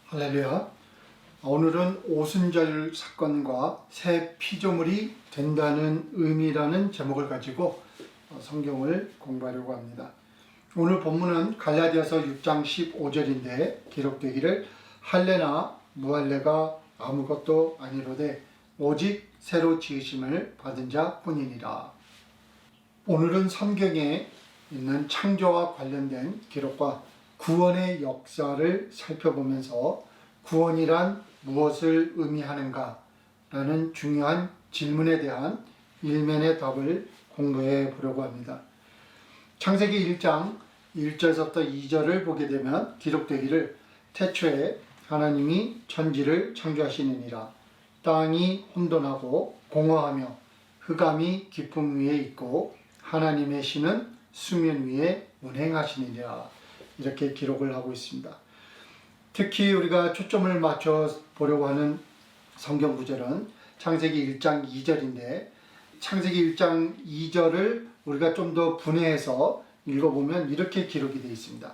할렐루야. 오늘은 오순절 사건과 새 피조물이 된다는 의미라는 제목을 가지고 성경을 공부하려고 합니다. 오늘 본문은 갈라디아서 6장 15절인데 기록되기를 할례나 무할례가 아무것도 아니로되 오직 새로 지으심을 받은 자 뿐이니라. 오늘은 성경에 있는 창조와 관련된 기록과 구원의 역사를 살펴보면서 구원이란 무엇을 의미하는가 라는 중요한 질문에 대한 일면의 답을 공부해 보려고 합니다. 창세기 1장 1절부터 2절을 보게 되면 기록되기를 태초에 하나님이 천지를 창조하시느니라. 땅이 혼돈하고 공허하며 흑암이 깊음 위에 있고 하나님의 신은 수면 위에 운행하시느니라. 이렇게 기록을 하고 있습니다. 특히 우리가 초점을 맞춰 보려고 하는 성경 구절은 창세기 1장 2절인데 창세기 1장 2절을 우리가 좀 더 분해해서 읽어보면 이렇게 기록이 되어 있습니다.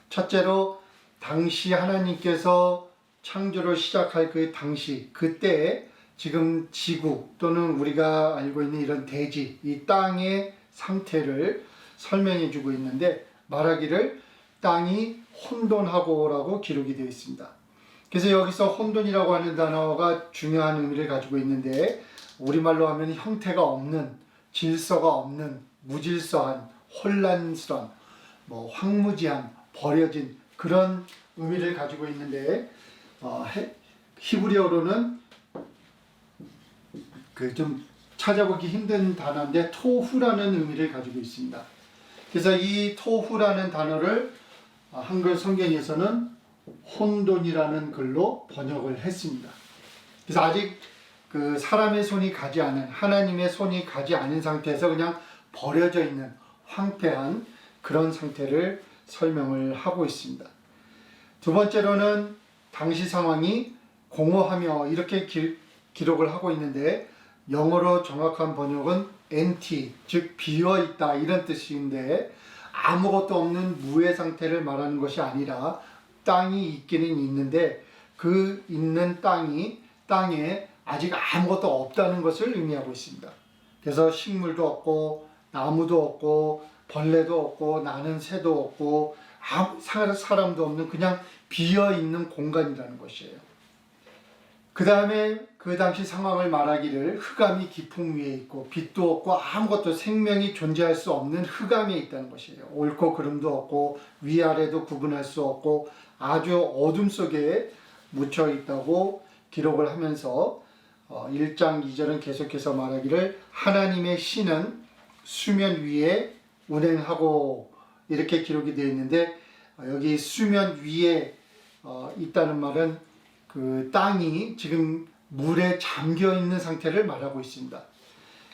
첫째로 당시 하나님께서 창조를 시작할 그 당시 그때에 지금 지구 또는 우리가 알고 있는 이런 대지 이 땅의 상태를 설명해 주고 있는데 말하기를 땅이 혼돈하고라고 기록이 되어 있습니다. 그래서 여기서 혼돈이라고 하는 단어가 중요한 의미를 가지고 있는데 우리말로 하면 형태가 없는, 질서가 없는, 무질서한, 혼란스러운, 황무지한, 버려진 그런 의미를 가지고 있는데 히브리어로는 좀 찾아보기 힘든 단어인데 토후라는 의미를 가지고 있습니다. 그래서 이 토후라는 단어를 한글 성경에서는 혼돈이라는 글로 번역을 했습니다. 그래서 아직 그 사람의 손이 가지 않은 하나님의 손이 가지 않은 상태에서 그냥 버려져 있는 황폐한 그런 상태를 설명을 하고 있습니다. 두 번째로는 당시 상황이 공허하며 이렇게 기록을 하고 있는데 영어로 정확한 번역은 empty, 즉 비어있다 이런 뜻인데 아무것도 없는 무의 상태를 말하는 것이 아니라 땅이 있기는 있는데 그 있는 땅에 아직 아무것도 없다는 것을 의미하고 있습니다. 그래서 식물도 없고 나무도 없고 벌레도 없고 나는 새도 없고 사람도 없는 그냥 비어있는 공간이라는 것이에요. 그 다음에 그 당시 상황을 말하기를 흑암이 깊음 위에 있고 빛도 없고 아무것도 생명이 존재할 수 없는 흑암에 있다는 것이에요. 옳고 그름도 없고 위아래도 구분할 수 없고 아주 어둠 속에 묻혀 있다고 기록을 하면서 1장 2절은 계속해서 말하기를 하나님의 신은 수면 위에 운행하고 이렇게 기록이 되어 있는데 여기 수면 위에 있다는 말은 그 땅이 지금 물에 잠겨 있는 상태를 말하고 있습니다.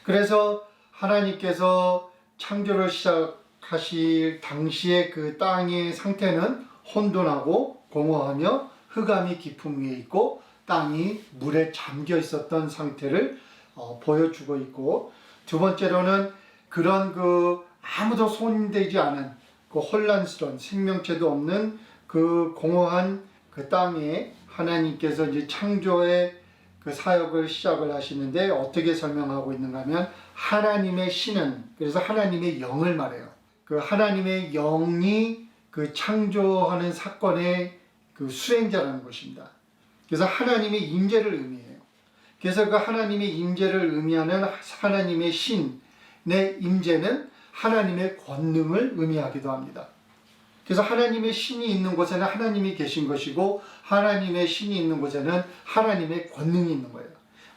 그래서 하나님께서 창조를 시작하실 당시의 그 땅의 상태는 혼돈하고 공허하며 흑암이 깊음 위에 있고 땅이 물에 잠겨 있었던 상태를 보여주고 있고 두 번째로는 그런 그 아무도 손대지 않은 그 혼란스러운 생명체도 없는 그 공허한 그 땅에 하나님께서 이제 창조의 그 사역을 시작을 하시는데 어떻게 설명하고 있는가 하면 하나님의 신은 그래서 하나님의 영을 말해요. 그 하나님의 영이 그 창조하는 사건의 그 수행자라는 것입니다. 그래서 하나님의 임재를 의미해요. 그래서 그 하나님의 임재를 의미하는 하나님의 신의 임재는 하나님의 권능을 의미하기도 합니다. 그래서 하나님의 신이 있는 곳에는 하나님이 계신 것이고 하나님의 신이 있는 곳에는 하나님의 권능이 있는 거예요.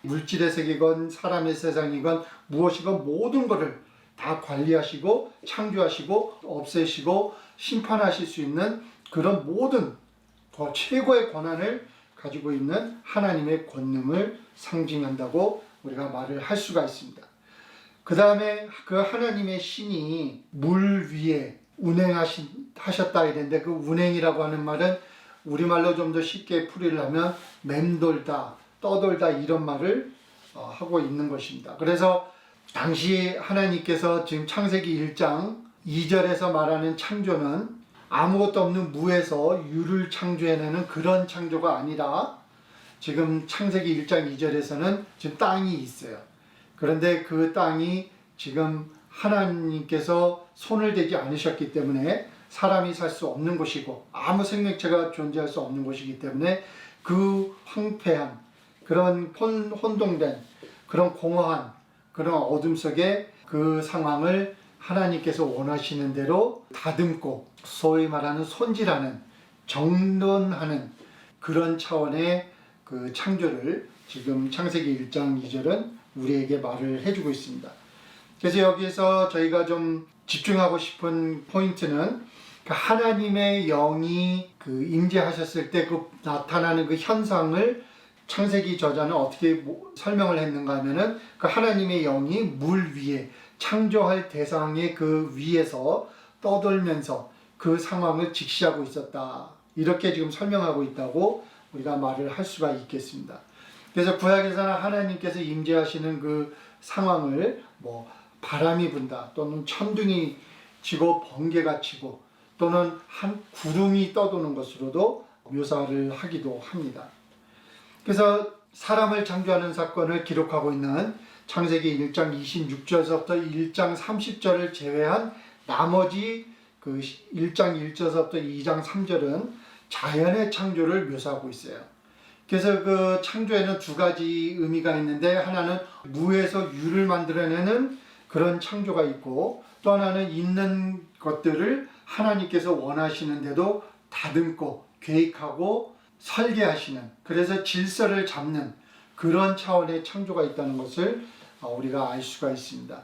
물질의 세계건 사람의 세상이건 무엇이건 모든 것을 다 관리하시고 창조하시고 없애시고 심판하실 수 있는 그런 모든 최고의 권한을 가지고 있는 하나님의 권능을 상징한다고 우리가 말을 할 수가 있습니다. 그 다음에 그 하나님의 신이 물 위에 운행하셨다 이랬는데 그 운행이라고 하는 말은 우리말로 좀 더 쉽게 풀이를 하면 맴돌다, 떠돌다 이런 말을 하고 있는 것입니다. 그래서 당시 하나님께서 지금 창세기 1장 2절에서 말하는 창조는 아무것도 없는 무에서 유를 창조해내는 그런 창조가 아니라 지금 창세기 1장 2절에서는 지금 땅이 있어요. 그런데 그 땅이 지금 하나님께서 손을 대지 않으셨기 때문에 사람이 살 수 없는 곳이고 아무 생명체가 존재할 수 없는 곳이기 때문에 그 황폐한 그런 혼동된 그런 공허한 그런 어둠 속에 그 상황을 하나님께서 원하시는 대로 다듬고 소위 말하는 손질하는 정돈하는 그런 차원의 그 창조를 지금 창세기 1장 2절은 우리에게 말을 해주고 있습니다. 그래서 여기에서 저희가 좀 집중하고 싶은 포인트는 그 하나님의 영이 그 임재하셨을 때 그 나타나는 그 현상을 창세기 저자는 어떻게 설명을 했는가 하면은 그 하나님의 영이 물 위에 창조할 대상의 그 위에서 떠돌면서 그 상황을 직시하고 있었다. 이렇게 지금 설명하고 있다고 우리가 말을 할 수가 있겠습니다. 그래서 구약에서는 하나님께서 임재하시는 그 상황을 뭐 바람이 분다 또는 천둥이 치고 번개가 치고 또는 한 구름이 떠도는 것으로도 묘사를 하기도 합니다. 그래서 사람을 창조하는 사건을 기록하고 있는 창세기 1장 26절에서부터 1장 30절을 제외한 나머지 그 1장 1절에서부터 2장 3절은 자연의 창조를 묘사하고 있어요. 그래서 그 창조에는 두 가지 의미가 있는데 하나는 무에서 유를 만들어내는 그런 창조가 있고 또 하나는 있는 것들을 하나님께서 원하시는데도 다듬고 계획하고 설계하시는 그래서 질서를 잡는 그런 차원의 창조가 있다는 것을 우리가 알 수가 있습니다.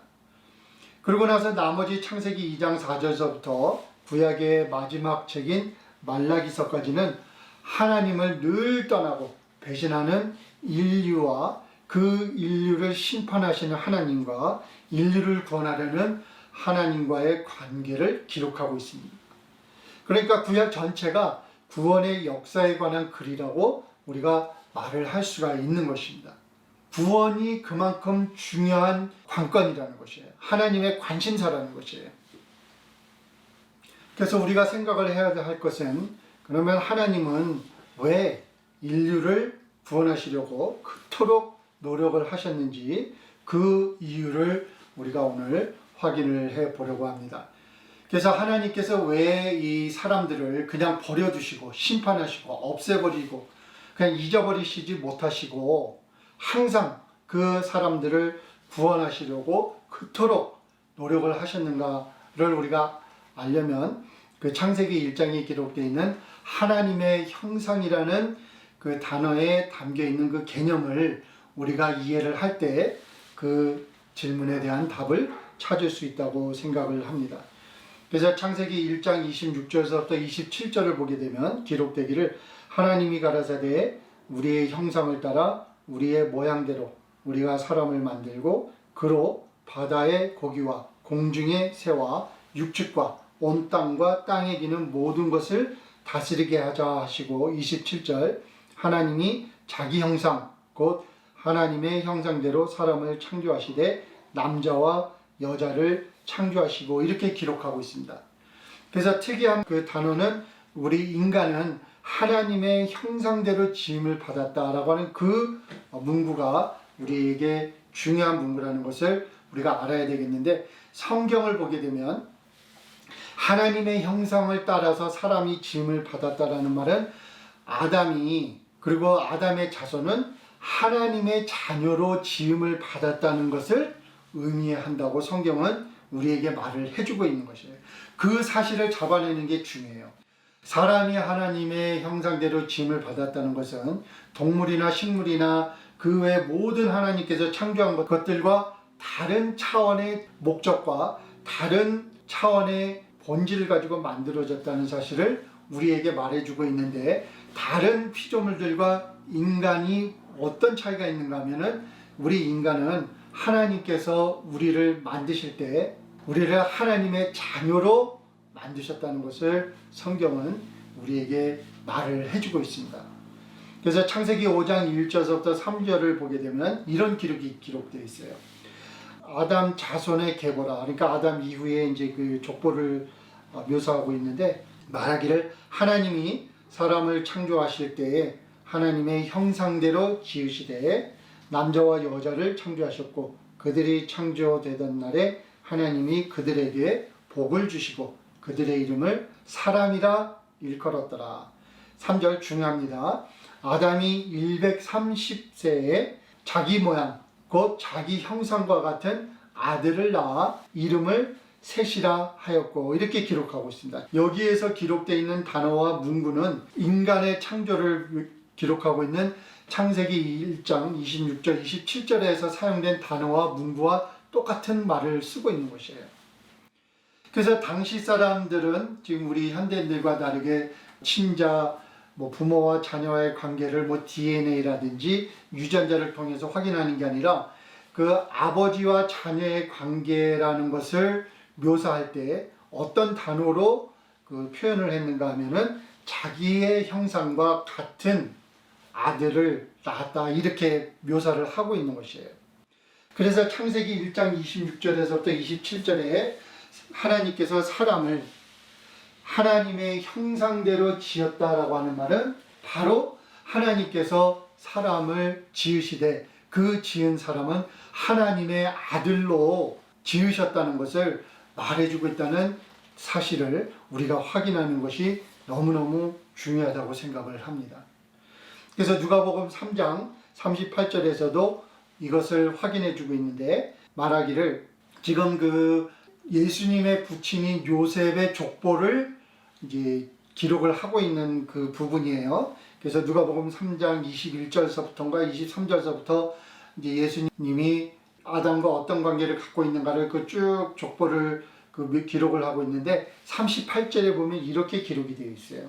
그러고 나서 나머지 창세기 2장 4절서부터 구약의 마지막 책인 말라기서까지는 하나님을 늘 떠나고 배신하는 인류와 그 인류를 심판하시는 하나님과 인류를 구원하려는 하나님과의 관계를 기록하고 있습니다. 그러니까 구약 전체가 구원의 역사에 관한 글이라고 우리가 말을 할 수가 있는 것입니다. 구원이 그만큼 중요한 관건이라는 것이에요. 하나님의 관심사라는 것이에요. 그래서 우리가 생각을 해야 할 것은 그러면 하나님은 왜 인류를 구원하시려고 그토록 노력을 하셨는지 그 이유를 우리가 오늘 확인을 해 보려고 합니다. 그래서 하나님께서 왜 이 사람들을 그냥 버려두시고 심판하시고 없애버리고 그냥 잊어버리시지 못하시고 항상 그 사람들을 구원하시려고 그토록 노력을 하셨는가를 우리가 알려면 그 창세기 1장에 기록되어 있는 하나님의 형상이라는 그 단어에 담겨 있는 그 개념을 우리가 이해를 할 때 그 질문에 대한 답을 찾을 수 있다고 생각을 합니다. 그래서 창세기 1장 26절에서부터 27절을 보게 되면 기록되기를 하나님이 가라사대 우리의 형상을 따라 우리의 모양대로 우리가 사람을 만들고 그로 바다의 고기와 공중의 새와 육축과 온 땅과 땅에 기는 모든 것을 다스리게 하자 하시고 27절 하나님이 자기 형상 곧 하나님의 형상대로 사람을 창조하시되 남자와 여자를 창조하시고 이렇게 기록하고 있습니다. 그래서 특이한 그 단어는 우리 인간은 하나님의 형상대로 지음을 받았다라고 하는 그 문구가 우리에게 중요한 문구라는 것을 우리가 알아야 되겠는데 성경을 보게 되면 하나님의 형상을 따라서 사람이 지음을 받았다라는 말은 아담이 그리고 아담의 자손은 하나님의 자녀로 지음을 받았다는 것을 의미한다고 성경은 우리에게 말을 해주고 있는 것이에요. 그 사실을 잡아내는 게 중요해요. 사람이 하나님의 형상대로 지음을 받았다는 것은 동물이나 식물이나 그 외 모든 하나님께서 창조한 것들과 다른 차원의 목적과 다른 차원의 본질을 가지고 만들어졌다는 사실을 우리에게 말해주고 있는데 다른 피조물들과 인간이 어떤 차이가 있는가 하면은 우리 인간은 하나님께서 우리를 만드실 때 우리를 하나님의 자녀로 만드셨다는 것을 성경은 우리에게 말을 해주고 있습니다. 그래서 창세기 5장 1절부터 3절을 보게 되면 이런 기록이 기록되어 있어요. 아담 자손의 계보라. 그러니까 아담 이후에 이제 그 족보를 묘사하고 있는데 말하기를 하나님이 사람을 창조하실 때에 하나님의 형상대로 지으시되 남자와 여자를 창조하셨고 그들이 창조되던 날에 하나님이 그들에게 복을 주시고 그들의 이름을 사람이라 일컬었더라. 3절 중요합니다. 아담이 130세에 자기 모양 곧 자기 형상과 같은 아들을 낳아 이름을 셋이라 하였고 이렇게 기록하고 있습니다. 여기에서 기록되어 있는 단어와 문구는 인간의 창조를 기록하고 있는 창세기 1장 26절 27절에서 사용된 단어와 문구와 똑같은 말을 쓰고 있는 것이에요. 그래서 당시 사람들은 지금 우리 현대인들과 다르게 친자, 부모와 자녀의 관계를 DNA라든지 유전자를 통해서 확인하는 게 아니라 그 아버지와 자녀의 관계라는 것을 묘사할 때 어떤 단어로 그 표현을 했는가 하면은 자기의 형상과 같은 아들을 낳았다 이렇게 묘사를 하고 있는 것이에요. 그래서 창세기 1장 26절에서부터 27절에 하나님께서 사람을 하나님의 형상대로 지었다라고 하는 말은 바로 하나님께서 사람을 지으시되 그 지은 사람은 하나님의 아들로 지으셨다는 것을 말해주고 있다는 사실을 우리가 확인하는 것이 너무너무 중요하다고 생각을 합니다. 그래서 누가복음 3장 38절에서도 이것을 확인해주고 있는데 말하기를 지금 그 예수님의 부친인 요셉의 족보를 이제 기록을 하고 있는 그 부분이에요. 그래서 누가복음 3장 21절서부터인가 23절서부터 이제 예수님이 아담과 어떤 관계를 갖고 있는가를 그 쭉 족보를 그 기록을 하고 있는데 38절에 보면 이렇게 기록이 되어 있어요.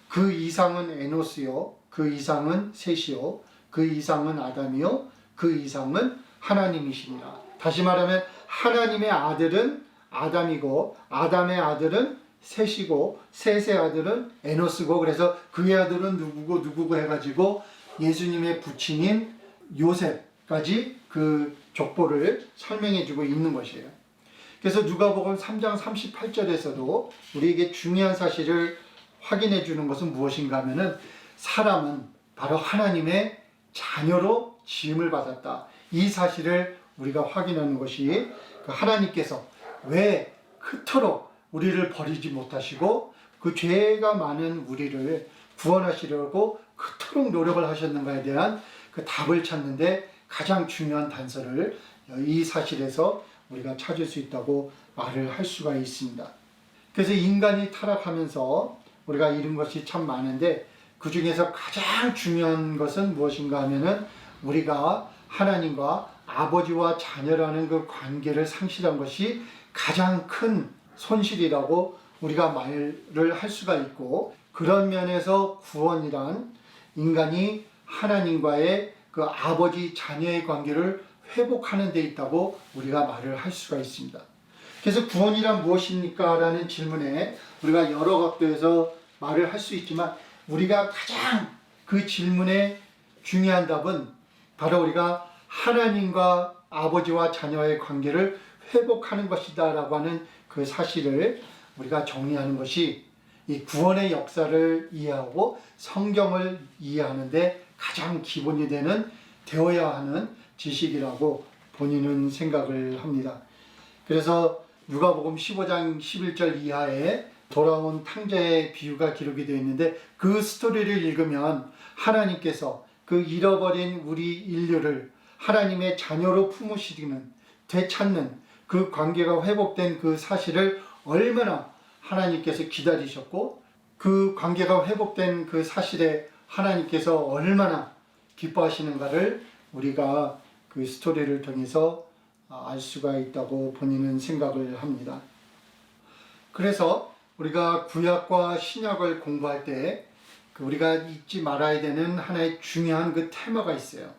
그 이상은 에노스요, 그 이상은 셋이요, 그 이상은 아담이요, 그 이상은 하나님이시니라. 다시 말하면 하나님의 아들은 아담이고 아담의 아들은 셋이고 셋의 아들은 에노스고 그래서 그의 아들은 누구고 해가지고 예수님의 부친인 요셉까지 그 족보를 설명해주고 있는 것이에요. 그래서 누가복음 3장 38절에서도 우리에게 중요한 사실을 확인해 주는 것은 무엇인가 하면은 사람은 바로 하나님의 자녀로 지음을 받았다. 이 사실을 우리가 확인하는 것이 하나님께서 왜 그토록 우리를 버리지 못하시고 그 죄가 많은 우리를 구원하시려고 그토록 노력을 하셨는가에 대한 그 답을 찾는데 가장 중요한 단서를 이 사실에서 우리가 찾을 수 있다고 말을 할 수가 있습니다. 그래서 인간이 타락하면서 우리가 잃은 것이 참 많은데 그 중에서 가장 중요한 것은 무엇인가 하면은 우리가 하나님과 아버지와 자녀라는 그 관계를 상실한 것이 가장 큰 손실이라고 우리가 말을 할 수가 있고 그런 면에서 구원이란 인간이 하나님과의 그 아버지 자녀의 관계를 회복하는 데 있다고 우리가 말을 할 수가 있습니다. 그래서 구원이란 무엇입니까? 라는 질문에 우리가 여러 각도에서 말을 할 수 있지만 우리가 가장 그 질문에 중요한 답은 바로 우리가 하나님과 아버지와 자녀의 관계를 회복하는 것이다 라고 하는 그 사실을 우리가 정리하는 것이 이 구원의 역사를 이해하고 성경을 이해하는데 가장 기본이 되어야 하는 지식이라고 본인은 생각을 합니다. 그래서 누가복음 15장 11절 이하에 돌아온 탕자의 비유가 기록이 되어 있는데 그 스토리를 읽으면 하나님께서 그 잃어버린 우리 인류를 하나님의 자녀로 품으시는 되찾는 그 관계가 회복된 그 사실을 얼마나 하나님께서 기다리셨고 그 관계가 회복된 그 사실에 하나님께서 얼마나 기뻐하시는가를 우리가 그 스토리를 통해서 알 수가 있다고 본인은 생각을 합니다. 그래서 우리가 구약과 신약을 공부할 때 우리가 잊지 말아야 되는 하나의 중요한 그 테마가 있어요.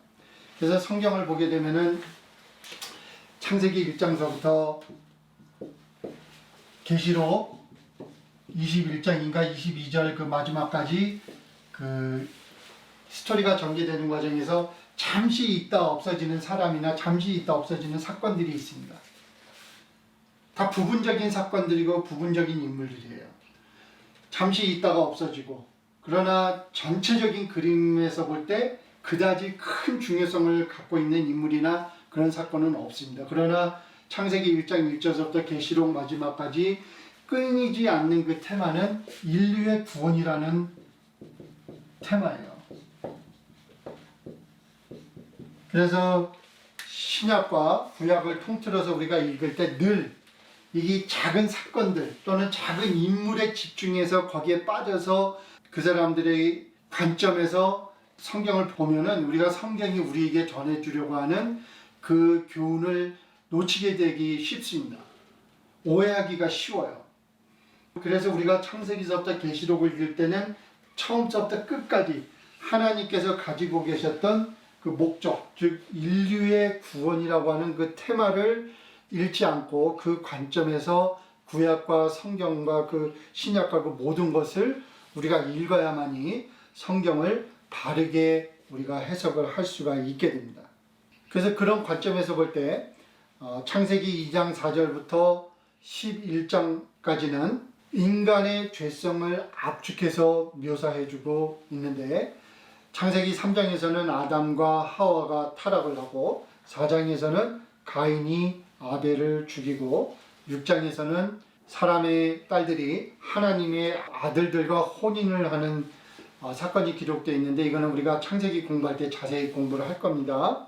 그래서 성경을 보게 되면은 창세기 1장서부터 계시록 21장인가 22절 그 마지막까지 그 스토리가 전개되는 과정에서 잠시 있다 없어지는 사람이나 잠시 있다 없어지는 사건들이 잠시 있다가 없어지고, 그러나 전체적인 그림에서 볼 때 그다지 큰 중요성을 갖고 있는 인물이나 그런 사건은 없습니다. 그러나 창세기 1장 1절부터 계시록 마지막까지 끊이지 않는 그 테마는 인류의 구원이라는 테마예요. 그래서 신약과 구약을 통틀어서 우리가 읽을 때 늘 이 작은 사건들 또는 작은 인물에 집중해서 거기에 빠져서 그 사람들의 관점에서 성경을 보면은 우리가 성경이 우리에게 전해주려고 하는 그 교훈을 놓치게 되기 쉽습니다. 오해하기가 쉬워요. 그래서 우리가 창세기서부터 계시록을 읽을 때는 처음부터 끝까지 하나님께서 가지고 계셨던 그 목적, 즉 인류의 구원이라고 하는 그 테마를 잃지 않고 그 관점에서 구약과 성경과 그 신약과 그 모든 것을 우리가 읽어야만이 성경을 바르게 우리가 해석을 할 수가 있게 됩니다. 그래서 그런 관점에서 볼 때 창세기 2장 4절부터 11장까지는 인간의 죄성을 압축해서 묘사해주고 있는데, 창세기 3장에서는 아담과 하와가 타락을 하고 4장에서는 가인이 아벨을 죽이고 6장에서는 사람의 딸들이 하나님의 아들들과 혼인을 하는 사건이 기록되어 있는데, 이거는 우리가 창세기 공부할 때 자세히 공부를 할 겁니다.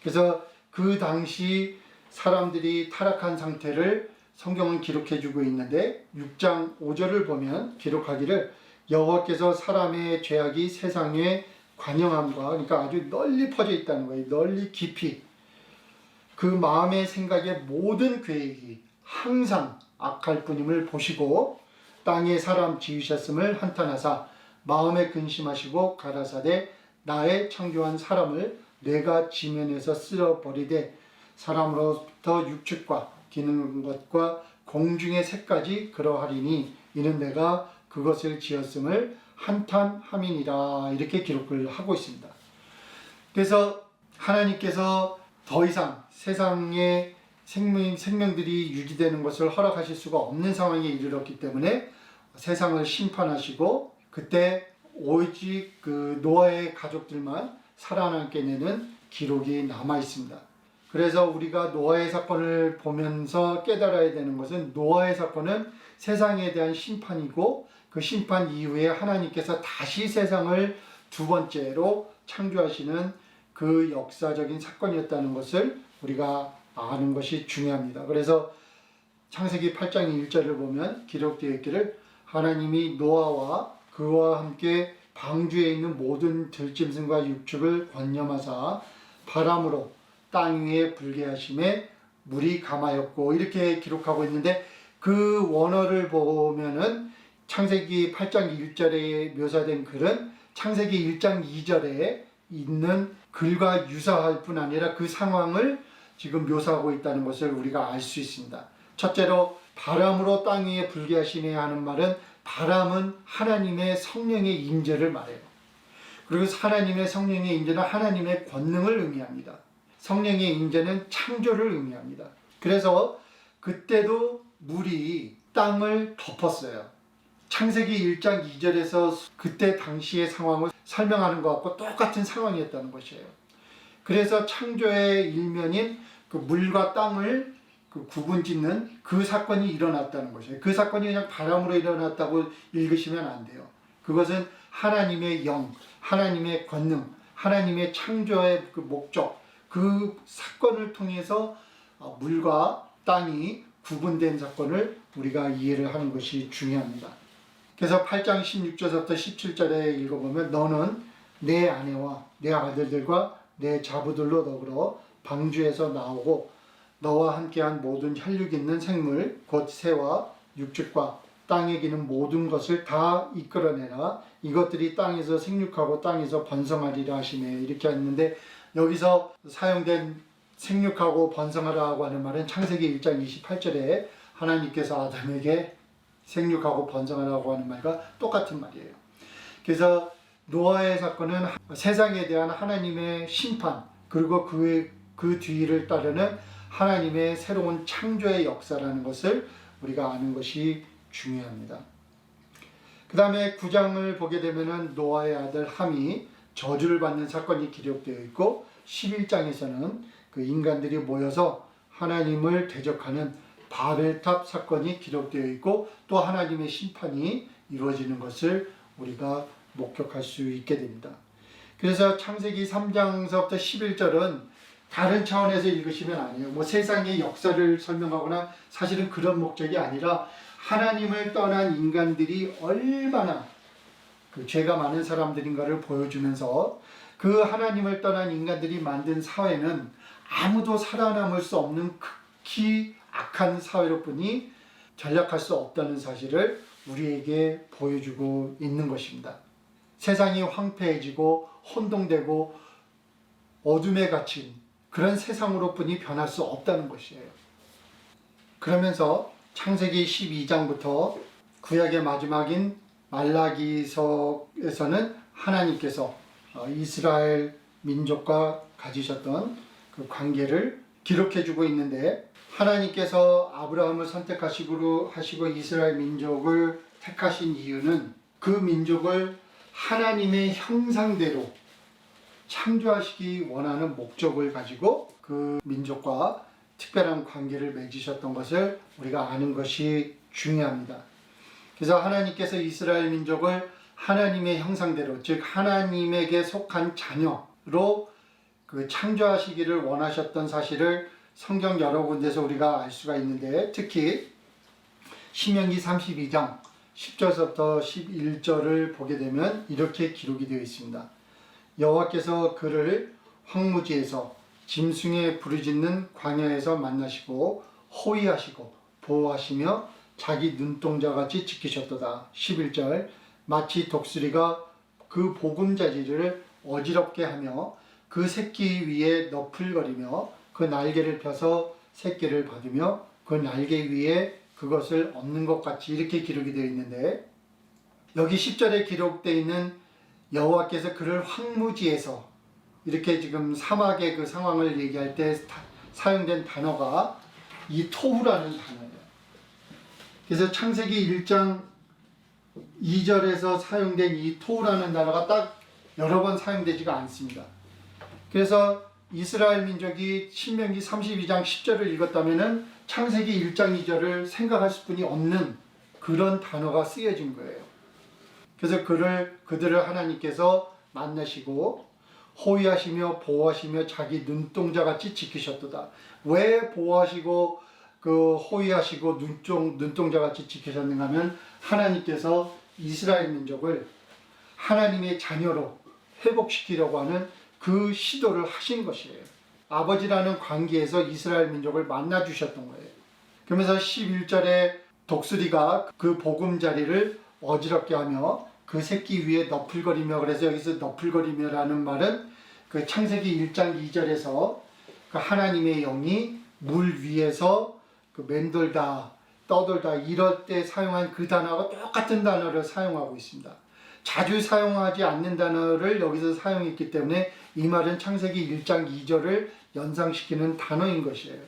그래서 그 당시 사람들이 타락한 상태를 성경은 기록해 주고 있는데, 6장 5절을 보면 기록하기를 여호와께서 사람의 죄악이 세상에 관영함과, 그러니까 아주 널리 퍼져 있다는 거예요. 널리 깊이 그 마음의 생각의 모든 계획이 항상 악할 뿐임을 보시고 땅에 사람 지으셨음을 한탄하사 마음에 근심하시고 가라사대 나의 창조한 사람을 내가 지면에서 쓸어버리되 사람으로부터 육축과 기는 것과 공중의 새까지 그러하리니 이는 내가 그것을 지었음을 한탄함이니라, 이렇게 기록을 하고 있습니다. 그래서 하나님께서 더 이상 세상에 생명들이 유지되는 것을 허락하실 수가 없는 상황에 이르렀기 때문에 세상을 심판하시고, 그때 오직 그 노아의 가족들만 살아남게 되는 기록이 남아 있습니다. 그래서 우리가 노아의 사건을 보면서 깨달아야 되는 것은, 노아의 사건은 세상에 대한 심판이고 그 심판 이후에 하나님께서 다시 세상을 두 번째로 창조하시는 그 역사적인 사건이었다는 것을 우리가 아는 것이 중요합니다. 그래서 창세기 8장 1절을 보면 기록되어 있기를 하나님이 노아와 그와 함께 방주에 있는 모든 들짐승과 육축을 권념하사 바람으로 땅 위에 불게 하심에 물이 감하였고, 이렇게 기록하고 있는데, 그 원어를 보면은 창세기 8장 1절에 묘사된 글은 창세기 1장 2절에 있는 글과 유사할 뿐 아니라 그 상황을 지금 묘사하고 있다는 것을 우리가 알 수 있습니다. 첫째로 바람으로 땅 위에 불게 하시네 하는 말은, 바람은 하나님의 성령의 임재를 말해요. 그리고 하나님의 성령의 임재는 하나님의 권능을 의미합니다. 성령의 임재는 창조를 의미합니다. 그래서 그때도 물이 땅을 덮었어요. 창세기 1장 2절에서 그때 당시의 상황을 설명하는 것과 똑같은 상황이었다는 것이에요. 그래서 창조의 일면인 그 물과 땅을 구분짓는 그 사건이 일어났다는 것이에요. 그 사건이 그냥 바람으로 일어났다고 읽으시면 안 돼요. 그것은 하나님의 영, 하나님의 권능, 하나님의 창조의 그 목적, 그 사건을 통해서 물과 땅이 구분된 사건을 우리가 이해를 하는 것이 중요합니다. 그래서 8장 16절부터 17절에 읽어보면, 너는 내 아내와 내 아들들과 내 자부들로 더불어 방주에서 나오고 너와 함께한 모든 혈육 있는 생물 곧 새와 육축과 땅에 기는 모든 것을 다 이끌어내라. 이것들이 땅에서 생육하고 땅에서 번성하리라 하시네. 이렇게 했는데, 여기서 사용된 생육하고 번성하라고 하는 말은 창세기 1장 28절에 하나님께서 아담에게 생육하고 번성하라고 하는 말과 똑같은 말이에요. 그래서 노아의 사건은 세상에 대한 하나님의 심판, 그리고 그 뒤를 따르는 하나님의 새로운 창조의 역사라는 것을 우리가 아는 것이 중요합니다. 그 다음에 9장을 보게 되면은 노아의 아들 함이 저주를 받는 사건이 기록되어 있고 11장에서는 그 인간들이 모여서 하나님을 대적하는 바벨탑 사건이 기록되어 있고 또 하나님의 심판이 이루어지는 것을 우리가 목격할 수 있게 됩니다. 그래서 창세기 3장서부터 11절은 다른 차원에서 읽으시면 아니에요. 뭐 세상의 역사를 설명하거나 사실은 그런 목적이 아니라 하나님을 떠난 인간들이 얼마나 그 죄가 많은 사람들인가를 보여주면서 그 하나님을 떠난 인간들이 만든 사회는 아무도 살아남을 수 없는 극히 악한 사회로 뿐이 전락할 수 없다는 사실을 우리에게 보여주고 있는 것입니다. 세상이 황폐해지고 혼동되고 어둠에 갇힌 그런 세상으로 뿐이 변할 수 없다는 것이에요. 그러면서 창세기 12장부터 구약의 마지막인 말라기서에서는 하나님께서 이스라엘 민족과 가지셨던 그 관계를 기록해주고 있는데 하나님께서 아브라함을 선택하시고 이스라엘 민족을 택하신 이유는 그 민족을 하나님의 형상대로 창조하시기 원하는 목적을 가지고 그 민족과 특별한 관계를 맺으셨던 것을 우리가 아는 것이 중요합니다. 그래서 하나님께서 이스라엘 민족을 하나님의 형상대로, 즉 하나님에게 속한 자녀로 그 창조하시기를 원하셨던 사실을 성경 여러 군데서 우리가 알 수가 있는데 특히 신명기 32장 10절부터 11절을 보게 되면 이렇게 기록이 되어 있습니다. 여호와께서 그를 황무지에서 짐승의 부르짖는 광야에서 만나시고 호위하시고 보호하시며 자기 눈동자같이 지키셨도다. 11절 마치 독수리가 그 보금자리를 어지럽게 하며 그 새끼 위에 너풀거리며 그 날개를 펴서 새끼를 받으며 그 날개 위에 그것을 얻는 것 같이 이렇게 기록이 되어 있는데 여기 10절에 기록되어 있는 여호와께서 그를 황무지에서 이렇게 지금 사막의 그 상황을 얘기할 때 사용된 단어가 이 토후라는 단어예요. 그래서 창세기 1장 2절에서 사용된 이 토후라는 단어가 딱 여러 번 사용되지가 않습니다. 그래서 이스라엘 민족이 신명기 32장 10절을 읽었다면 창세기 1장 2절을 생각할 수뿐이 없는 그런 단어가 쓰여진 거예요. 그래서 그들을 하나님께서 만나시고 호위하시며 보호하시며 자기 눈동자같이 지키셨도다. 왜 보호하시고 그 호위하시고 눈동자같이 지키셨는가 하면 하나님께서 이스라엘 민족을 하나님의 자녀로 회복시키려고 하는 그 시도를 하신 것이에요. 아버지라는 관계에서 이스라엘 민족을 만나주셨던 거예요. 그러면서 11절에 독수리가 그 보금자리를 어지럽게 하며 그 새끼 위에 너풀거리며, 그래서 여기서 너풀거리며라는 말은 그 창세기 1장 2절에서 그 하나님의 영이 물 위에서 그 맴돌다 떠돌다 이럴 때 사용한 그 단어가 똑같은 단어를 사용하고 있습니다. 자주 사용하지 않는 단어를 여기서 사용했기 때문에 이 말은 창세기 1장 2절을 연상시키는 단어인 것이에요.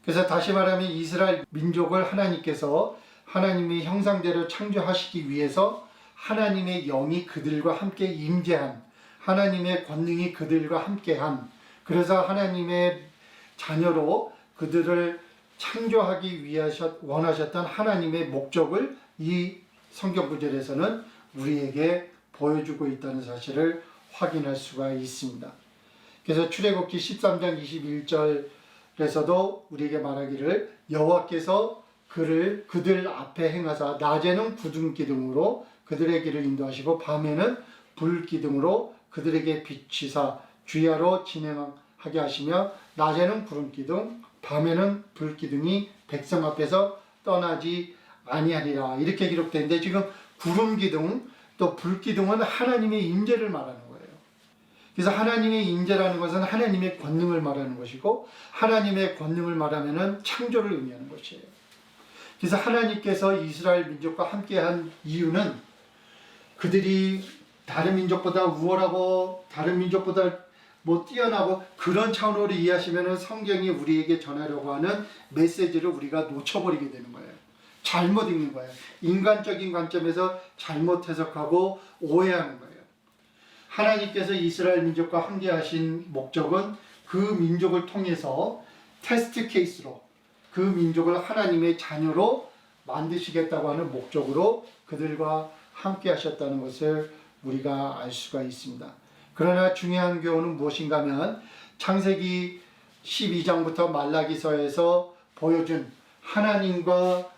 그래서 다시 말하면 이스라엘 민족을 하나님께서 하나님의 형상대로 창조하시기 위해서 하나님의 영이 그들과 함께 임재한, 하나님의 권능이 그들과 함께한, 그래서 하나님의 자녀로 그들을 창조하기 위해 원하셨던 하나님의 목적을 이 성경 구절에서는 우리에게 보여주고 있다는 사실을 확인할 수가 있습니다. 그래서 출애굽기 13장 21절에서도 우리에게 말하기를 여호와께서 그들 앞에 행하사 낮에는 구름 기둥으로 그들의 길을 인도하시고 밤에는 불 기둥으로 그들에게 비치사 주야로 진행하게 하시며 낮에는 구름 기둥 밤에는 불 기둥이 백성 앞에서 떠나지 아니하리라. 이렇게 기록되는데 지금 구름 기둥 또 불 기둥은 하나님의 임재를 말하는 거예요. 그래서 하나님의 임재라는 것은 하나님의 권능을 말하는 것이고 하나님의 권능을 말하면은 창조를 의미하는 것이에요. 그래서 하나님께서 이스라엘 민족과 함께한 이유는 그들이 다른 민족보다 우월하고 다른 민족보다 뛰어나고 그런 차원으로 이해하시면 성경이 우리에게 전하려고 하는 메시지를 우리가 놓쳐버리게 되는 거예요. 잘못 읽는 거예요. 인간적인 관점에서 잘못 해석하고 오해하는 거예요. 하나님께서 이스라엘 민족과 함께하신 목적은 그 민족을 통해서 테스트 케이스로 그 민족을 하나님의 자녀로 만드시겠다고 하는 목적으로 그들과 함께 하셨다는 것을 우리가 알 수가 있습니다. 그러나 중요한 교훈은 무엇인가 하면 창세기 12장부터 말라기서에서 보여준 하나님과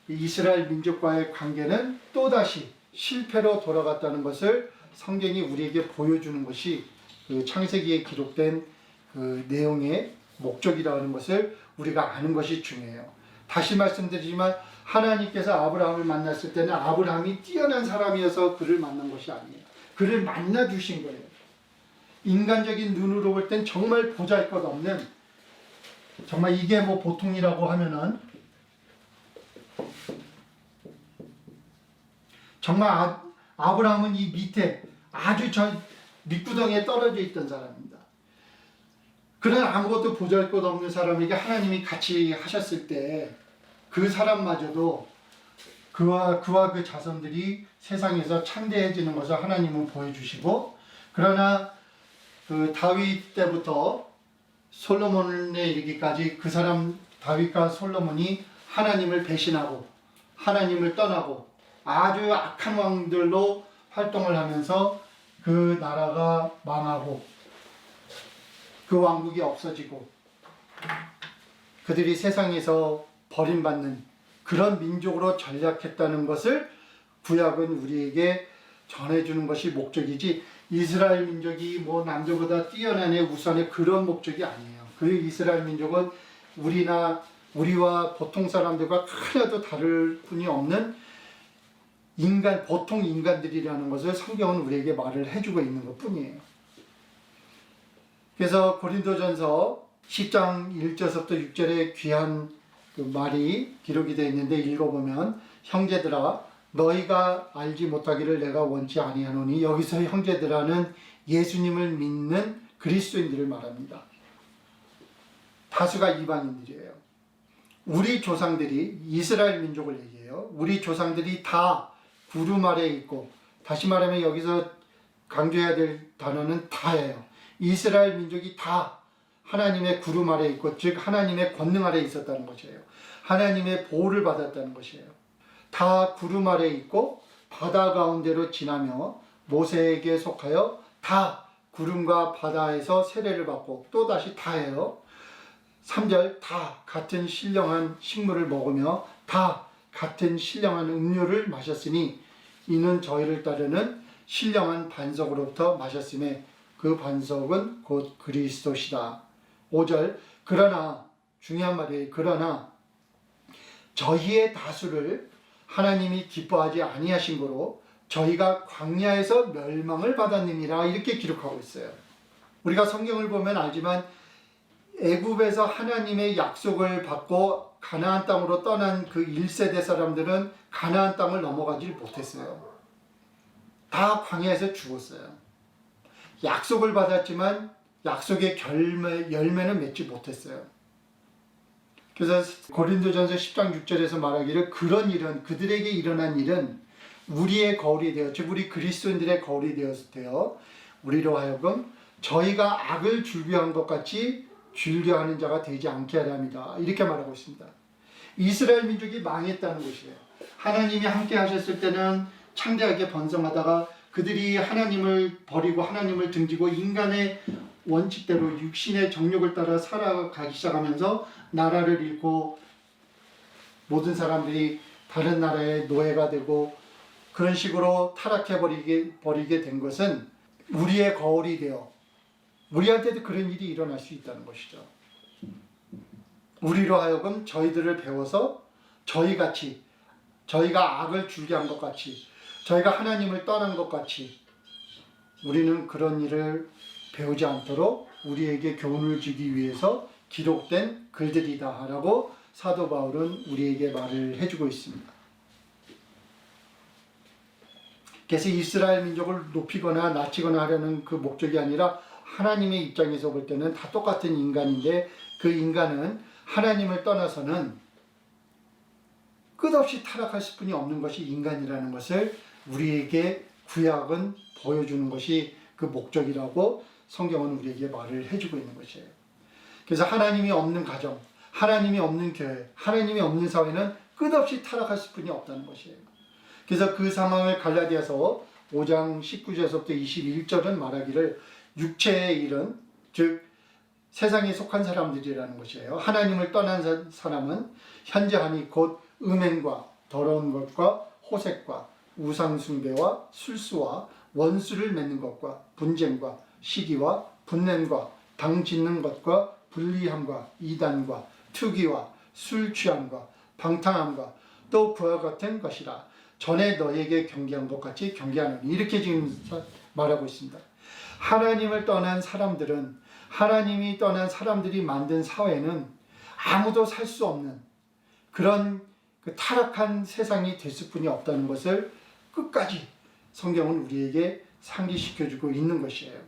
이스라엘 민족과의 관계는 또다시 실패로 돌아갔다는 것을 성경이 우리에게 보여주는 것이 그 창세기에 기록된 그 내용의 목적이라는 것을 우리가 아는 것이 중요해요. 다시 말씀드리지만 하나님께서 아브라함을 만났을 때는 아브라함이 뛰어난 사람이어서 그를 만난 것이 아니에요. 그를 만나 주신 거예요. 인간적인 눈으로 볼 땐 정말 보잘것없는, 정말 이게 뭐 보통이라고 하면은 정말 아브라함은 이 밑에 아주 저 밑구덩이에 떨어져 있던 사람입니다. 그런 아무것도 보잘것없는 사람에게 하나님이 같이 하셨을 때 그 사람마저도 그와 그 자손들이 세상에서 창대해지는 것을 하나님은 보여주시고, 그러나 그 다윗 때부터 솔로몬에 이르기까지 그 사람 다윗과 솔로몬이 하나님을 배신하고 하나님을 떠나고 아주 악한 왕들로 활동을 하면서 그 나라가 망하고 그 왕국이 없어지고 그들이 세상에서 버림받는 그런 민족으로 전락했다는 것을 구약은 우리에게 전해주는 것이 목적이지, 이스라엘 민족이 뭐 남들보다 뛰어나네 우선의 그런 목적이 아니에요. 그 이스라엘 민족은 우리와 보통 사람들과 하나도 다를 뿐이 없는 보통 인간들이라는 것을 성경은 우리에게 말을 해주고 있는 것 뿐이에요. 그래서 고린도전서 10장 1절부터 6절에 귀한 그 말이 기록이 되어 있는데 읽어보면, 형제들아 너희가 알지 못하기를 내가 원치 아니하노니, 여기서 형제들아는 예수님을 믿는 그리스도인들을 말합니다. 다수가 이방인들이에요. 우리 조상들이, 이스라엘 민족을 얘기해요. 우리 조상들이 다 구름 아래에 있고, 다시 말하면 여기서 강조해야 될 단어는 다예요. 이스라엘 민족이 다 하나님의 구름 아래에 있고, 즉 하나님의 권능 아래에 있었다는 것이에요. 하나님의 보호를 받았다는 것이에요. 다 구름 아래에 있고 바다 가운데로 지나며 모세에게 속하여 다 구름과 바다에서 세례를 받고, 또다시 다예요. 3절 다 같은 신령한 식물을 먹으며 다 같은 신령한 음료를 마셨으니 이는 저희를 따르는 신령한 반석으로부터 마셨음에 그 반석은 곧 그리스도시다. 5절 그러나, 중요한 말이에요. 그러나 저희의 다수를 하나님이 기뻐하지 아니하신 거로 저희가 광야에서 멸망을 받았느니라, 이렇게 기록하고 있어요. 우리가 성경을 보면 알지만 애굽에서 하나님의 약속을 받고 가나안 땅으로 떠난 그 1세대 사람들은 가나안 땅을 넘어가지 못했어요. 다 광야에서 죽었어요. 약속을 받았지만 약속의 열매는 맺지 못했어요. 그래서 고린도전서 10장 6절에서 말하기를, 그런 일은, 그들에게 일어난 일은 우리의 거울이 되어, 즉 우리 그리스도인들의 거울이 되어 우리로 하여금 저희가 악을 즐겨한 것 같이 즐겨하는 자가 되지 않게 하려 합니다. 이렇게 말하고 있습니다. 이스라엘 민족이 망했다는 것이에요. 하나님이 함께 하셨을 때는 창대하게 번성하다가 그들이 하나님을 버리고 하나님을 등지고 인간의 원칙대로 육신의 정욕을 따라 살아가기 시작하면서 나라를 잃고 모든 사람들이 다른 나라의 노예가 되고 그런 식으로 타락해 버리게 된 것은 우리의 거울이 되어 우리한테도 그런 일이 일어날 수 있다는 것이죠. 우리로 하여금 저희들을 배워서 저희가 악을 즐겨한 것 같이, 저희가 하나님을 떠난 것 같이 우리는 그런 일을 배우지 않도록 우리에게 교훈을 주기 위해서 기록된 글들이다 라고 사도 바울은 우리에게 말을 해주고 있습니다. 그래서 이스라엘 민족을 높이거나 낮추거나 하려는 그 목적이 아니라 하나님의 입장에서 볼 때는 다 똑같은 인간인데, 그 인간은 하나님을 떠나서는 끝없이 타락할 수뿐이 없는 것이 인간이라는 것을 우리에게 구약은 보여주는 것이 그 목적이라고 성경은 우리에게 말을 해주고 있는 것이에요. 그래서 하나님이 없는 가정, 하나님이 없는 교회, 하나님이 없는 사회는 끝없이 타락할 수뿐이 없다는 것이에요. 그래서 그 상황을 갈라디아서 5장 19절에서부터 21절은 말하기를 육체의 일은 즉 세상에 속한 사람들이라는 것이에요. 하나님을 떠난 사람은 현저하니 곧 음행과 더러운 것과 호색과 우상숭배와 술수와 원수를 맺는 것과 분쟁과 시기와 분냄과 당 짓는 것과 불리함과 이단과 투기와 술 취함과 방탕함과 또 그와 같은 것이라 전에 너에게 경계한 것 같이 경계하노니 이렇게 지금 말하고 있습니다. 하나님을 떠난 사람들은 하나님이 떠난 사람들이 만든 사회는 아무도 살 수 없는 그런 그 타락한 세상이 됐을 뿐이 없다는 것을 끝까지 성경은 우리에게 상기시켜주고 있는 것이에요.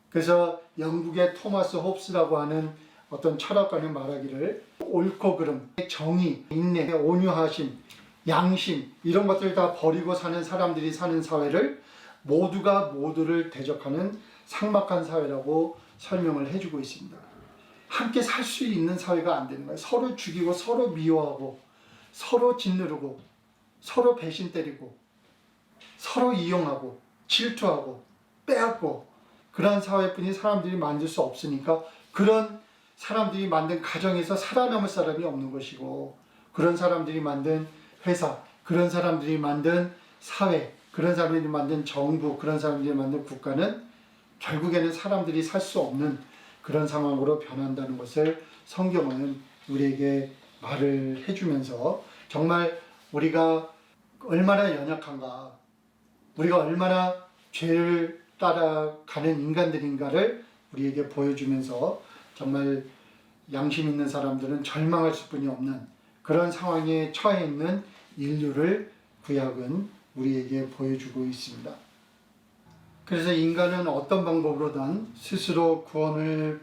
그래서 영국의 토마스 홉스라고 하는 어떤 철학가는 말하기를 옳고 그름, 정의, 인내, 온유하심, 양심 이런 것들을 다 버리고 사는 사람들이 사는 사회를 모두가 모두를 대적하는 삭막한 사회라고 설명을 해주고 있습니다. 함께 살 수 있는 사회가 안 되는 거예요. 서로 죽이고 서로 미워하고 서로 짓누르고 서로 배신 때리고 서로 이용하고 질투하고 빼앗고 그런 사회뿐이 사람들이 만들 수 없으니까 그런 사람들이 만든 가정에서 살아남을 사람이 없는 것이고 그런 사람들이 만든 회사, 그런 사람들이 만든 사회, 그런 사람들이 만든 정부, 그런 사람들이 만든 국가는 결국에는 사람들이 살 수 없는 그런 상황으로 변한다는 것을 성경은 우리에게 말을 해주면서 정말 우리가 얼마나 연약한가, 우리가 얼마나 죄를 따라가는 인간들인가를 우리에게 보여주면서 정말 양심 있는 사람들은 절망할 수뿐이 없는 그런 상황에 처해 있는 인류를 구약은 우리에게 보여주고 있습니다. 그래서 인간은 어떤 방법으로든 스스로 구원을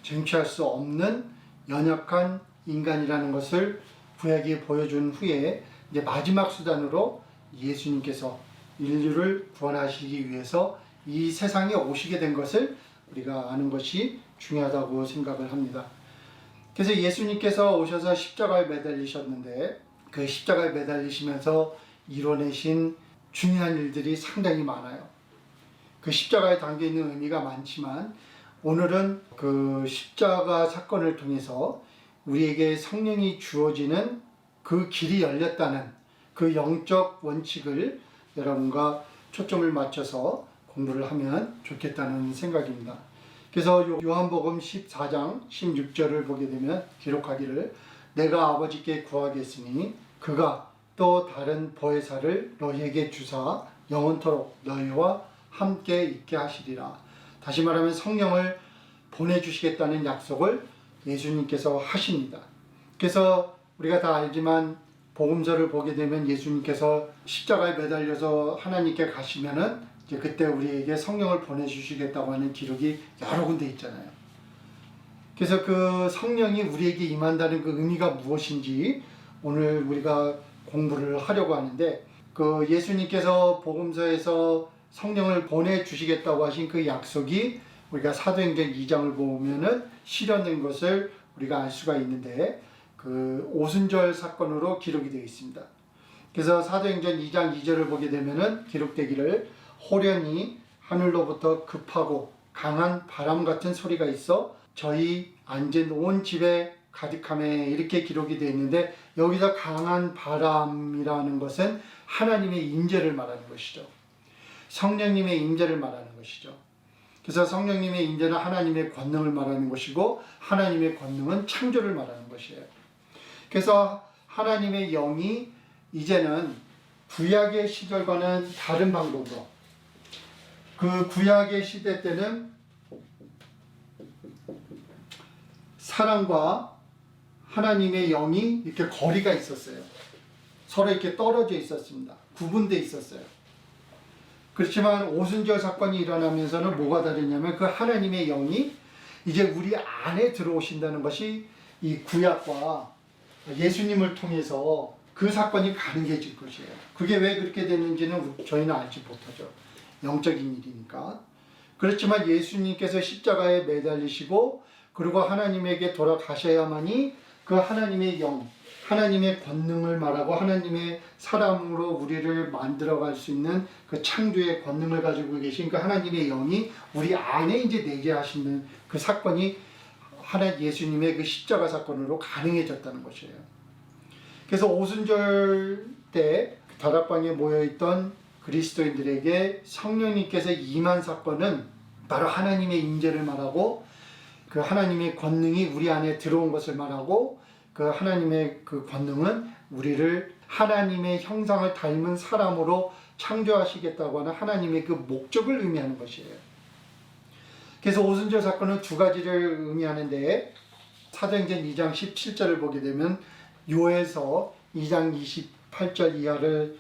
쟁취할 수 없는 연약한 인간이라는 것을 구약이 보여준 후에 이제 마지막 수단으로 예수님께서 인류를 구원하시기 위해서 이 세상에 오시게 된 것을 우리가 아는 것이 중요하다고 생각을 합니다. 그래서 예수님께서 오셔서 십자가에 매달리셨는데 그 십자가에 매달리시면서 이뤄내신 중요한 일들이 상당히 많아요. 그 십자가에 담겨있는 의미가 많지만 오늘은 그 십자가 사건을 통해서 우리에게 성령이 주어지는 그 길이 열렸다는 그 영적 원칙을 여러분과 초점을 맞춰서 공부를 하면 좋겠다는 생각입니다. 그래서 요한복음 14장 16절을 보게 되면 기록하기를 내가 아버지께 구하겠으니 그가 또 다른 보혜사를 너희에게 주사 영원토록 너희와 함께 있게 하시리라. 다시 말하면 성령을 보내주시겠다는 약속을 예수님께서 하십니다. 그래서 우리가 다 알지만 복음서를 보게 되면 예수님께서 십자가에 매달려서 하나님께 가시면은 이제 그때 우리에게 성령을 보내주시겠다고 하는 기록이 여러 군데 있잖아요. 그래서 그 성령이 우리에게 임한다는 그 의미가 무엇인지 오늘 우리가 공부를 하려고 하는데 그 예수님께서 복음서에서 성령을 보내주시겠다고 하신 그 약속이 우리가 사도행전 2장을 보면은 실현된 것을 우리가 알 수가 있는데 그 오순절 사건으로 기록이 되어 있습니다. 그래서 사도행전 2장 2절을 보게 되면은 기록되기를 호련히 하늘로부터 급하고 강한 바람 같은 소리가 있어 저희 앉은 온 집에 가득함에 이렇게 기록이 되어 있는데 여기서 강한 바람이라는 것은 하나님의 임재를 말하는 것이죠. 성령님의 임재를 말하는 것이죠. 그래서 성령님의 임재는 하나님의 권능을 말하는 것이고 하나님의 권능은 창조를 말하는 것이에요. 그래서 하나님의 영이 이제는 구약의 시절과는 다른 방법으로 그 구약의 시대 때는 사람과 하나님의 영이 이렇게 거리가 있었어요. 서로 이렇게 떨어져 있었습니다. 구분되어 있었어요. 그렇지만 오순절 사건이 일어나면서는 뭐가 다르냐면 그 하나님의 영이 이제 우리 안에 들어오신다는 것이 이 구약과 예수님을 통해서 그 사건이 가능해질 것이에요. 그게 왜 그렇게 됐는지는 저희는 알지 못하죠. 영적인 일이니까. 그렇지만 예수님께서 십자가에 매달리시고 그리고 하나님에게 돌아가셔야만이 그 하나님의 영, 하나님의 권능을 말하고 하나님의 사람으로 우리를 만들어갈 수 있는 그 창조의 권능을 가지고 계신 그 하나님의 영이 우리 안에 이제 내게 하시는 그 사건이 예수님의 그 십자가 사건으로 가능해졌다는 것이에요. 그래서 오순절 때 다락방에 모여있던 그리스도인들에게 성령님께서 임한 사건은 바로 하나님의 임재를 말하고 그 하나님의 권능이 우리 안에 들어온 것을 말하고 그 하나님의 그 권능은 우리를 하나님의 형상을 닮은 사람으로 창조하시겠다고 하는 하나님의 그 목적을 의미하는 것이에요. 그래서 오순절 사건은 두 가지를 의미하는데 사도행전 2장 17절을 보게 되면 요에서 2장 28절 이하를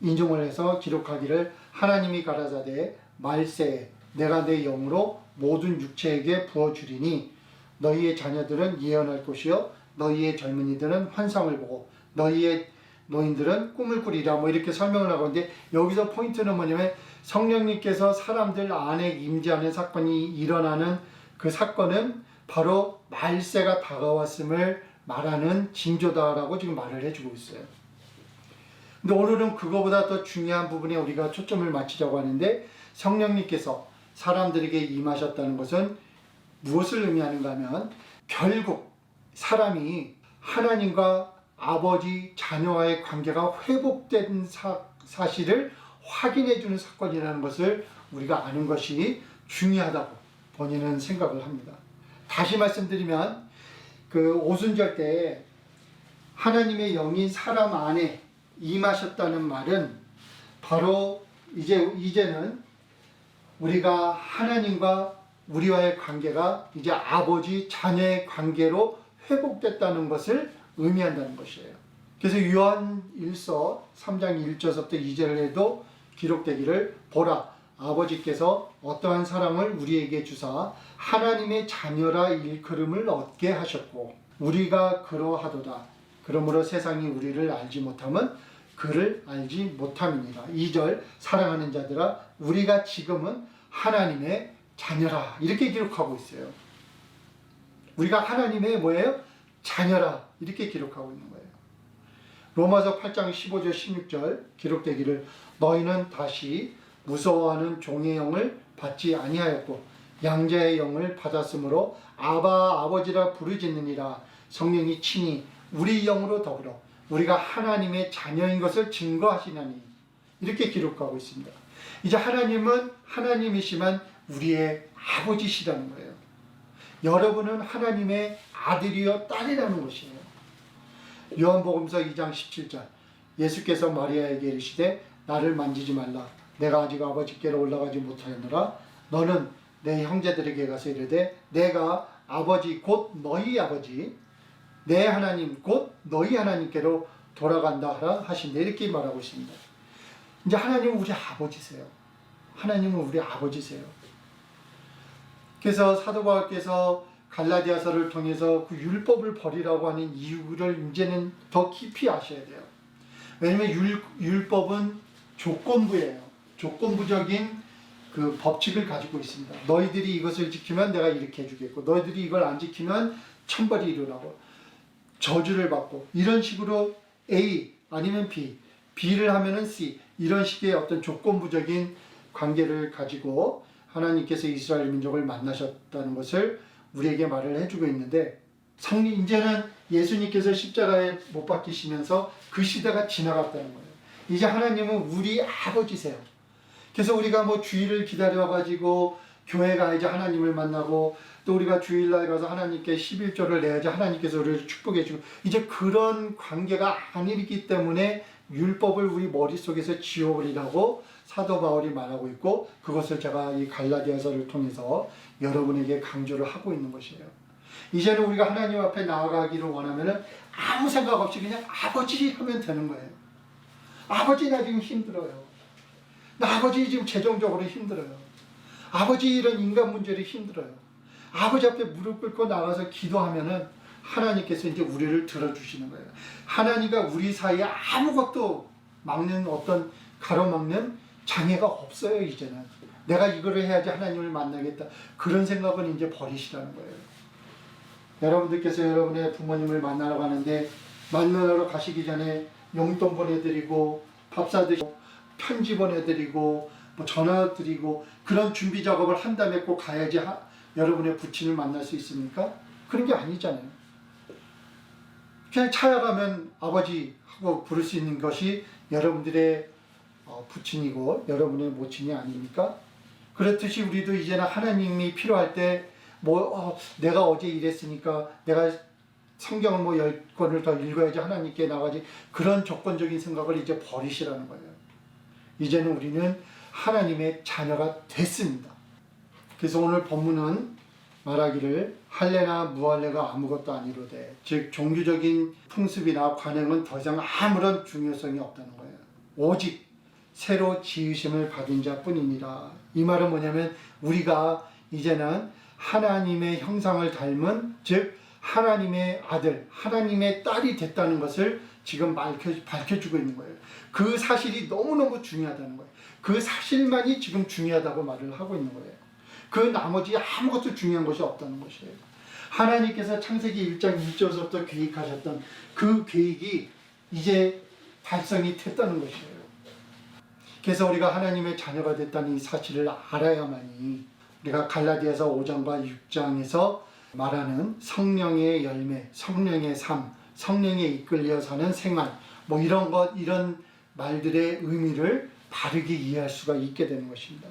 인용을 해서 기록하기를 하나님이 가라사대 말세 내가 내 영으로 모든 육체에게 부어주리니 너희의 자녀들은 예언할 것이요 너희의 젊은이들은 환상을 보고 너희의 노인들은 꿈을 꾸리라 뭐 이렇게 설명을 하고 있는데 여기서 포인트는 뭐냐면 성령님께서 사람들 안에 임재하는 사건이 일어나는 그 사건은 바로 말세가 다가왔음을 말하는 징조다라고 지금 말을 해주고 있어요. 근데 오늘은 그거보다 더 중요한 부분에 우리가 초점을 맞추자고 하는데 성령님께서 사람들에게 임하셨다는 것은 무엇을 의미하는가 하면 결국 사람이 하나님과 아버지 자녀와의 관계가 회복된 사실을 확인해 주는 사건이라는 것을 우리가 아는 것이 중요하다고 본인은 생각을 합니다. 다시 말씀드리면 그 오순절 때 하나님의 영이 사람 안에 임하셨다는 말은 바로 이제는 우리가 하나님과 우리와의 관계가 이제 아버지 자녀의 관계로 회복됐다는 것을 의미한다는 것이에요. 그래서 요한 1서 3장 1절부터 2절에도 기록되기를 보라 아버지께서 어떠한 사랑을 우리에게 주사 하나님의 자녀라 일컬음을 얻게 하셨고 우리가 그러하도다. 그러므로 세상이 우리를 알지 못함은 그를 알지 못함이니라. 2절 사랑하는 자들아 우리가 지금은 하나님의 자녀라 이렇게 기록하고 있어요. 우리가 하나님의 뭐예요? 자녀라 이렇게 기록하고 있는 거예요. 로마서 8장 15절 16절 기록되기를 너희는 다시 무서워하는 종의 영을 받지 아니하였고 양자의 영을 받았으므로 아바 아버지라 부르짖느니라. 성령이 친히 우리 영으로 더불어 우리가 하나님의 자녀인 것을 증거하시나니 이렇게 기록하고 있습니다. 이제 하나님은 하나님이시만 우리의 아버지시라는 거예요. 여러분은 하나님의 아들이요 딸이라는 것이에요. 요한복음서 2장 17절 예수께서 마리아에게 이르시되 나를 만지지 말라 내가 아직 아버지께로 올라가지 못하였노라. 너는 내 형제들에게 가서 이르되 내가 아버지 곧 너희 아버지 내 하나님 곧 너희 하나님께로 돌아간다 하라 하신대 이렇게 말하고 있습니다. 이제 하나님은 우리 아버지세요. 하나님은 우리 아버지세요. 그래서 사도 바울께서 갈라디아서를 통해서 그 율법을 버리라고 하는 이유를 이제는 더 깊이 아셔야 돼요. 왜냐면 율법은 조건부예요. 조건부적인 그 법칙을 가지고 있습니다. 너희들이 이것을 지키면 내가 이렇게 해주겠고 너희들이 이걸 안 지키면 천벌이 이르라고 저주를 받고 이런 식으로 A 아니면 B, B를 하면은 C 이런 식의 어떤 조건부적인 관계를 가지고 하나님께서 이스라엘 민족을 만나셨다는 것을 우리에게 말을 해주고 있는데 이제는 예수님께서 십자가에 못 박히시면서 그 시대가 지나갔다는 거예요. 이제 하나님은 우리 아버지세요. 그래서 우리가 뭐 주일을 기다려가지고 교회 가야지 하나님을 만나고 또 우리가 주일날 가서 하나님께 11조를 내야지 하나님께서 우리를 축복해 주고 이제 그런 관계가 아니기 때문에 율법을 우리 머릿속에서 지워버리라고 사도 바울이 말하고 있고 그것을 제가 이 갈라디아서를 통해서 여러분에게 강조를 하고 있는 것이에요. 이제는 우리가 하나님 앞에 나아가기를 원하면은 아무 생각 없이 그냥 아버지 하면 되는 거예요. 아버지 나 지금 힘들어요. 나 아버지 지금 재정적으로 힘들어요. 아버지 이런 인간 문제로 힘들어요. 아버지 앞에 무릎 꿇고 나가서 기도하면은 하나님께서 이제 우리를 들어주시는 거예요. 하나님과 우리 사이에 아무것도 막는 어떤 가로막는 장애가 없어요. 이제는 내가 이거를 해야지 하나님을 만나겠다, 그런 생각은 이제 버리시라는 거예요. 여러분들께서 여러분의 부모님을 만나러 가는데, 만나러 가시기 전에 용돈 보내드리고 밥 사드리고 편지 보내드리고 뭐 전화 드리고 그런 준비 작업을 한 다음에 꼭 가야지 여러분의 부친을 만날 수 있습니까? 그런 게 아니잖아요. 그냥 찾아가면 아버지 하고 부를 수 있는 것이 여러분들의 부친이고 여러분의 모친이 아닙니까? 그렇듯이 우리도 이제는 하나님이 필요할 때 내가 어제 이랬으니까 내가 성경을 뭐 10권을 더 읽어야지 하나님께 나가지, 그런 조건적인 생각을 이제 버리시라는 거예요. 이제는 우리는 하나님의 자녀가 됐습니다. 그래서 오늘 본문은 말하기를 할례나 무할례가 아무것도 아니로되, 즉 종교적인 풍습이나 관행은 더 이상 아무런 중요성이 없다는 거예요. 오직 새로 지으심을 받은 자뿐이니라. 이 말은 뭐냐면 우리가 이제는 하나님의 형상을 닮은, 즉 하나님의 아들, 하나님의 딸이 됐다는 것을 지금 밝혀주고 있는 거예요. 그 사실이 너무너무 중요하다는 거예요. 그 사실만이 지금 중요하다고 말을 하고 있는 거예요. 그 나머지 아무것도 중요한 것이 없다는 것이에요. 하나님께서 창세기 1장 1절부터 계획하셨던 그 계획이 이제 달성이 됐다는 것이에요. 그래서 우리가 하나님의 자녀가 됐다는 이 사실을 알아야만이 우리가 갈라디아서 5장과 6장에서 말하는 성령의 열매, 성령의 삶, 성령에 이끌려 사는 생활, 뭐 이런 말들의 의미를 바르게 이해할 수가 있게 되는 것입니다.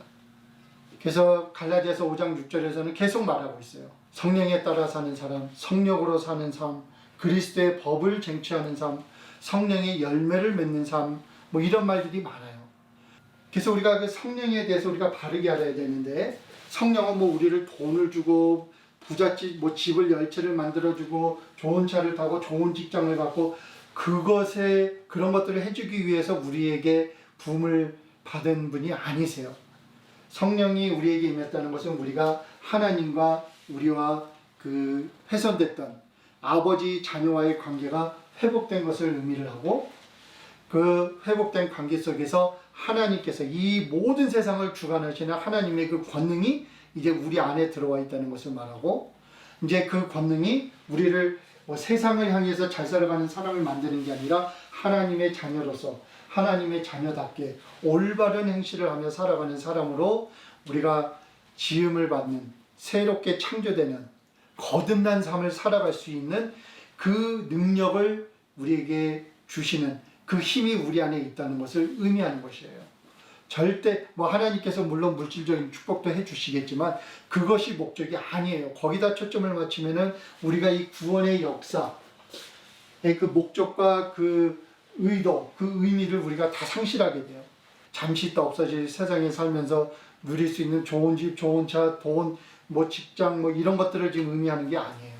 그래서 갈라디아서 5장 6절에서는 계속 말하고 있어요. 성령에 따라 사는 사람, 성령으로 사는 삶, 그리스도의 법을 쟁취하는 삶, 성령의 열매를 맺는 삶, 뭐 이런 말들이 많아요. 그래서 우리가 그 성령에 대해서 우리가 바르게 알아야 되는데, 성령은 뭐 우리를 돈을 주고 부잣집 뭐 집을 10채를 만들어주고 좋은 차를 타고 좋은 직장을 갖고 그런 것들을 해주기 위해서 우리에게 부음을 받은 분이 아니세요. 성령이 우리에게 임했다는 것은 우리가 하나님과 우리와 그 훼손됐던 아버지 자녀와의 관계가 회복된 것을 의미를 하고, 그 회복된 관계 속에서 하나님께서 이 모든 세상을 주관하시는 하나님의 그 권능이 이제 우리 안에 들어와 있다는 것을 말하고, 이제 그 권능이 우리를 세상을 향해서 잘 살아가는 사람을 만드는 게 아니라 하나님의 자녀로서 하나님의 자녀답게 올바른 행실을 하며 살아가는 사람으로 우리가 지음을 받는, 새롭게 창조되는 거듭난 삶을 살아갈 수 있는 그 능력을 우리에게 주시는 그 힘이 우리 안에 있다는 것을 의미하는 것이에요. 절대 하나님께서 물론 물질적인 축복도 해주시겠지만 그것이 목적이 아니에요. 거기다 초점을 맞추면은 우리가 이 구원의 역사의 그 목적과 그 의도, 그 의미를 우리가 다 상실하게 돼요. 잠시 있다 없어질 세상에 살면서 누릴 수 있는 좋은 집, 좋은 차, 돈, 직장 이런 것들을 지금 의미하는 게 아니에요.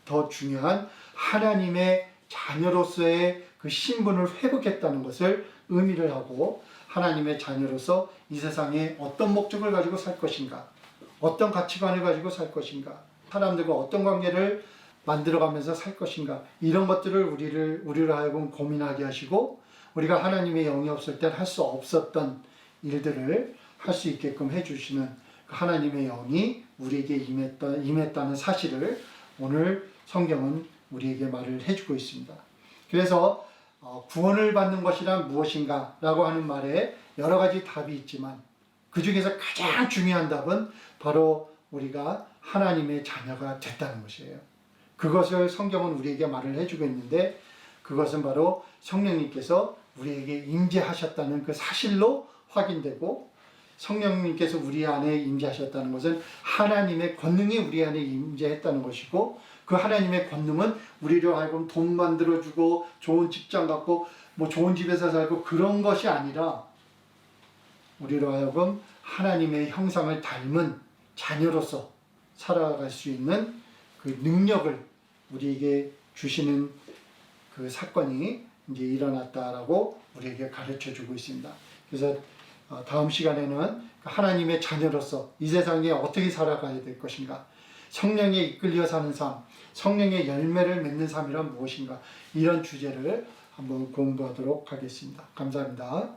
더 중요한 하나님의 자녀로서의 그 신분을 회복했다는 것을 의미를 하고, 하나님의 자녀로서 이 세상에 어떤 목적을 가지고 살 것인가, 어떤 가치관을 가지고 살 것인가, 사람들과 어떤 관계를 만들어가면서 살 것인가, 이런 것들을 우리를 하여금 고민하게 하시고, 우리가 하나님의 영이 없을 때 할 수 없었던 일들을 할 수 있게끔 해주시는 하나님의 영이 우리에게 임했다는 사실을 오늘 성경은 우리에게 말을 해주고 있습니다. 그래서 구원을 받는 것이란 무엇인가 라고 하는 말에 여러 가지 답이 있지만 그 중에서 가장 중요한 답은 바로 우리가 하나님의 자녀가 됐다는 것이에요. 그것을 성경은 우리에게 말을 해주고 있는데, 그것은 바로 성령님께서 우리에게 임재하셨다는 그 사실로 확인되고, 성령님께서 우리 안에 임재하셨다는 것은 하나님의 권능이 우리 안에 임재했다는 것이고, 그 하나님의 권능은 우리로 하여금 돈 만들어주고 좋은 직장 갖고 좋은 집에서 살고 그런 것이 아니라 우리로 하여금 하나님의 형상을 닮은 자녀로서 살아갈 수 있는 그 능력을 우리에게 주시는 그 사건이 이제 일어났다라고 우리에게 가르쳐 주고 있습니다. 그래서 다음 시간에는 하나님의 자녀로서 이 세상에 어떻게 살아가야 될 것인가, 성령에 이끌려 사는 삶, 성령의 열매를 맺는 삶이란 무엇인가, 이런 주제를 한번 공부하도록 하겠습니다. 감사합니다.